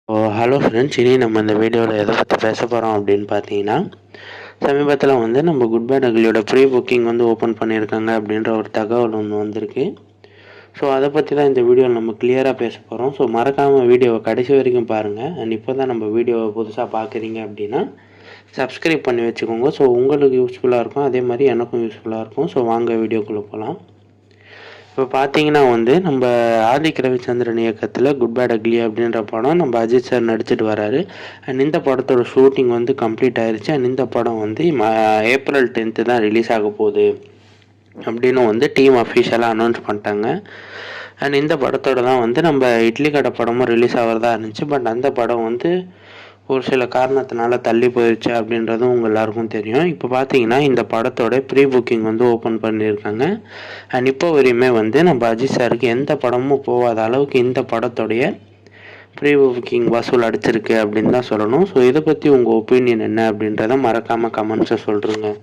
Hello friends, இனி நம்ம இந்த வீடியோவில் எதை பற்றி பேச போகிறோம் அப்படின்னு பார்த்தீங்கன்னா, சமீபத்தில் வந்து நம்ம குட் பேட் அக்லியோட ப்ரீ புக்கிங் வந்து ஓப்பன் பண்ணியிருக்காங்க அப்படின்ற ஒரு தகவல் ஒன்று வந்திருக்கு. ஸோ அதை பற்றி தான் இந்த வீடியோவில் நம்ம கிளியராக பேச போகிறோம். ஸோ மறக்காமல் வீடியோவை கடைசி வரைக்கும் பாருங்கள். அண்ட் இப்போ தான் நம்ம வீடியோவை புதுசாக பார்க்குறீங்க அப்படின்னா சப்ஸ்கிரைப் பண்ணி வச்சுக்கோங்க. ஸோ உங்களுக்கு யூஸ்ஃபுல்லாக இருக்கும், அதே மாதிரி எனக்கும் யூஸ்ஃபுல்லாக இருக்கும். ஸோ வாங்க வீடியோக்குள்ளே போகலாம். இப்போ பார்த்தீங்கன்னா வந்து நம்ம ஆதிக் ரவிச்சந்திரன் இயக்கத்தில் குட் பேட் அக்லி அப்படின்ற படம் நம்ம அஜித் சார் நடிச்சிட்டு வராரு. அண்ட் இந்த படத்தோட ஷூட்டிங் வந்து கம்ப்ளீட் ஆயிடுச்சு. அண்ட் இந்த படம் வந்து ஏப்ரல் 10 தான் ரிலீஸ் ஆக போகுது அப்படின்னு வந்து டீம் அஃபிஷியலாக அனௌன்ஸ் பண்ணிட்டாங்க. அண்ட் இந்த படத்தோட தான் வந்து நம்ம இட்லி கடை படமும் ரிலீஸ் ஆகிறதா இருந்துச்சு. பட் அந்த படம் வந்து ஒரு சில காரணத்தினால தள்ளி போயிடுச்சு அப்படின்றதும் உங்கள் எல்லாருக்கும் தெரியும். இப்போ பார்த்தீங்கன்னா இந்த படத்தோட ப்ரீ புக்கிங் வந்து ஓப்பன் பண்ணியிருக்காங்க. அண்ட் இப்போ வரையுமே வந்து நம்ம அஜித் சாருக்கு எந்த படமும் போகாத அளவுக்கு இந்த படத்தோடைய ப்ரீ புக்கிங் வசூல் அடிச்சிருக்கு அப்படின்னு தான் சொல்லணும். ஸோ இதை பற்றி உங்கள் ஒப்பீனியன் என்ன அப்படின்றத மறக்காமல் கமெண்ட்ஸை சொல்கிறேங்க.